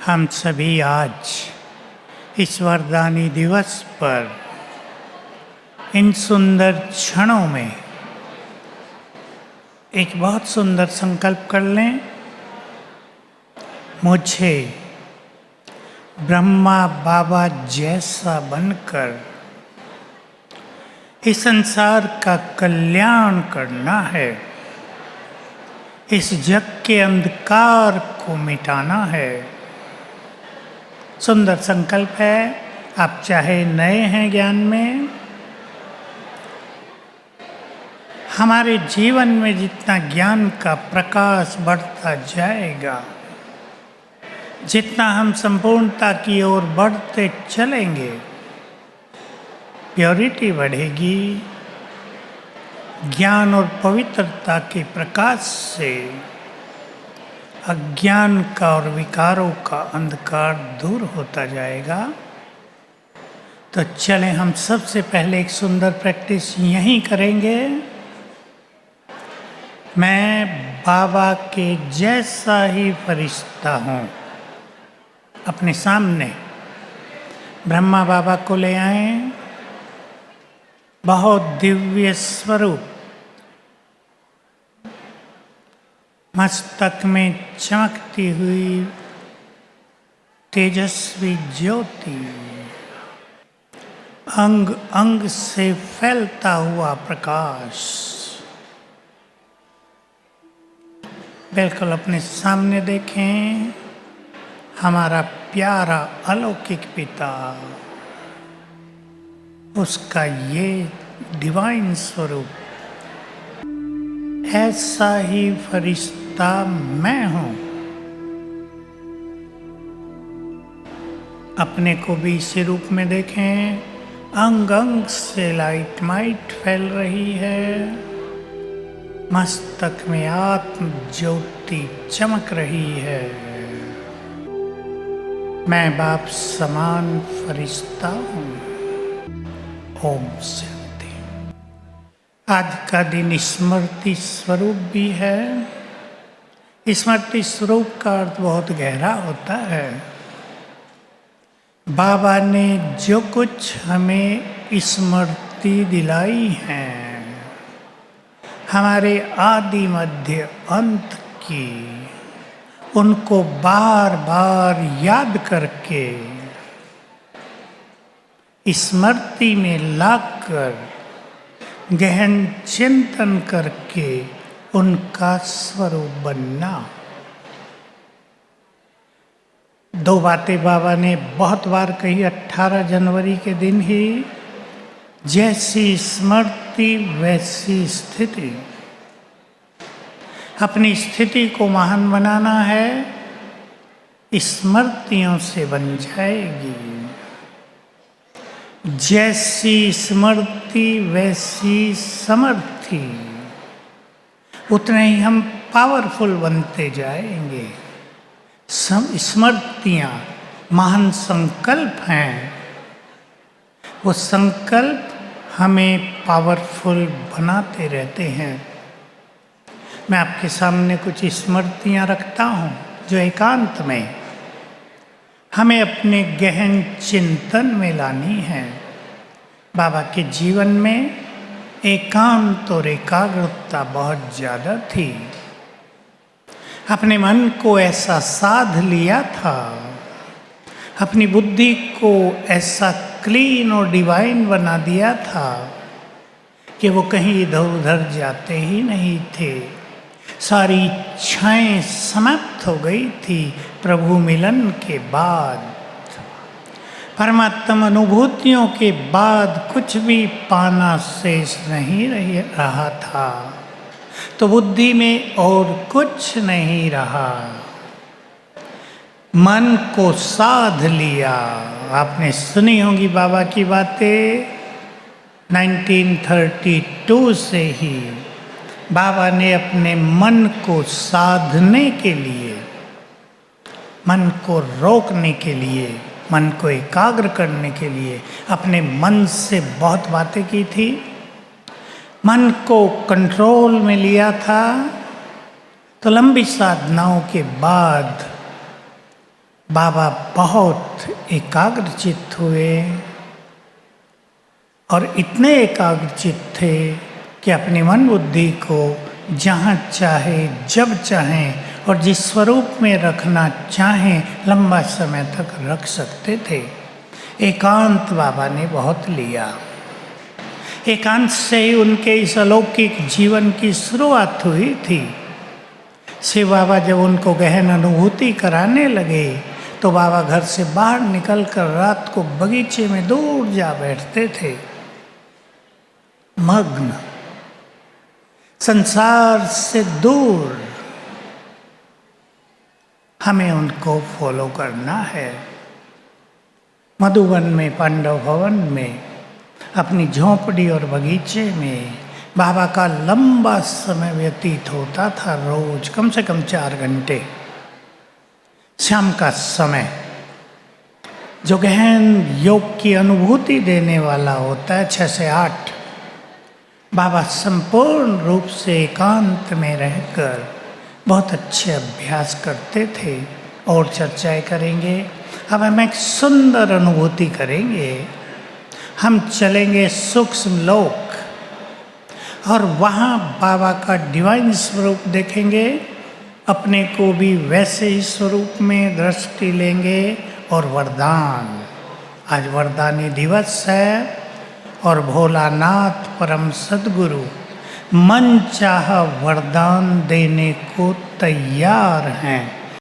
हम सभी आज इस वरदानी दिवस पर इन सुंदर क्षणों में एक बहुत सुंदर संकल्प कर लें। मुझे ब्रह्मा बाबा जैसा बनकर इस संसार का कल्याण करना है, इस जग के अंधकार को मिटाना है। सुंदर संकल्प है। आप चाहे नए हैं ज्ञान में, हमारे जीवन में जितना ज्ञान का प्रकाश बढ़ता जाएगा, जितना हम संपूर्णता की ओर बढ़ते चलेंगे, प्योरिटी बढ़ेगी। ज्ञान और पवित्रता के प्रकाश से अज्ञान का और विकारों का अंधकार दूर होता जाएगा। तो चलें हम सबसे पहले एक सुंदर प्रैक्टिस यहीं करेंगे। मैं बाबा के जैसा ही फरिश्ता हूँ। अपने सामने ब्रह्मा बाबा को ले आए। बहुत दिव्य स्वरूप, मस्तक में चमकती हुई तेजस्वी ज्योति, अंग अंग से फैलता हुआ प्रकाश, बिल्कुल अपने सामने देखें। हमारा प्यारा अलौकिक पिता, उसका ये डिवाइन स्वरूप, ऐसा ही फरिश्ता मैं हूं। अपने को भी इसी रूप में देखें। अंग अंग से लाइट माइट फैल रही है। मस्तक में आत्म ज्योति चमक रही है। मैं बाप समान फरिश्ता हूं। ओम शांति। आज का दिन स्मृति स्वरूप भी है। स्मृति स्वरूप का अर्थ बहुत गहरा होता है। बाबा ने जो कुछ हमें स्मृति दिलाई है, हमारे आदि मध्य अंत की, उनको बार बार याद करके स्मृति में लाकर गहन चिंतन करके उनका स्वरूप बनना। दो बातें बाबा ने बहुत बार कही 18 जनवरी के दिन ही। जैसी स्मृति वैसी स्थिति। अपनी स्थिति को महान बनाना है, स्मृतियों से बन जाएगी। जैसी स्मृति वैसी समर्थी। उतने ही हम पावरफुल बनते जाएंगे। स्मृतियाँ महान संकल्प हैं। वो संकल्प हमें पावरफुल बनाते रहते हैं। मैं आपके सामने कुछ स्मृतियाँ रखता हूँ जो एकांत में हमें अपने गहन चिंतन में लानी है। बाबा के जीवन में एकांत और एकाग्रता बहुत ज़्यादा थी। अपने मन को ऐसा साध लिया था, अपनी बुद्धि को ऐसा क्लीन और डिवाइन बना दिया था कि वो कहीं इधर उधर जाते ही नहीं थे। सारी इच्छाएं समाप्त हो गई थी। प्रभु मिलन के बाद, परमात्मा अनुभूतियों के बाद कुछ भी पाना शेष नहीं रहा था। तो बुद्धि में और कुछ नहीं रहा। मन को साध लिया। आपने सुनी होगी बाबा की बातें। 1932 से ही बाबा ने अपने मन को साधने के लिए, मन को रोकने के लिए, मन को एकाग्र करने के लिए अपने मन से बहुत बातें की थी। मन को कंट्रोल में लिया था। तो लंबी साधनाओं के बाद बाबा बहुत एकाग्रचित्त हुए और इतने एकाग्रचित्त थे कि अपनी मन बुद्धि को जहाँ चाहे जब चाहें और जिस स्वरूप में रखना चाहें लंबा समय तक रख सकते थे। एकांत बाबा ने बहुत लिया। एकांत से ही उनके इस अलौकिक जीवन की शुरुआत हुई थी। शिव बाबा जब उनको गहन अनुभूति कराने लगे तो बाबा घर से बाहर निकलकर रात को बगीचे में दूर जा बैठते थे, मग्न, संसार से दूर। हमें उनको फॉलो करना है। मधुबन में, पांडव भवन में, अपनी झोंपड़ी और बगीचे में बाबा का लंबा समय व्यतीत होता था। रोज कम से कम 4 घंटे। शाम का समय जो गहन योग की अनुभूति देने वाला होता है, 6 से 8, बाबा संपूर्ण रूप से एकांत में रहकर बहुत अच्छे अभ्यास करते थे। और चर्चाएं करेंगे। अब हम एक सुंदर अनुभूति करेंगे। हम चलेंगे सूक्ष्म लोक और वहाँ बाबा का डिवाइन स्वरूप देखेंगे। अपने को भी वैसे ही स्वरूप में दृष्टि लेंगे। और वरदान, आज वरदानी दिवस है और भोलानाथ परम सद्गुरु मन चाह वरदान देने को तैयार हैं।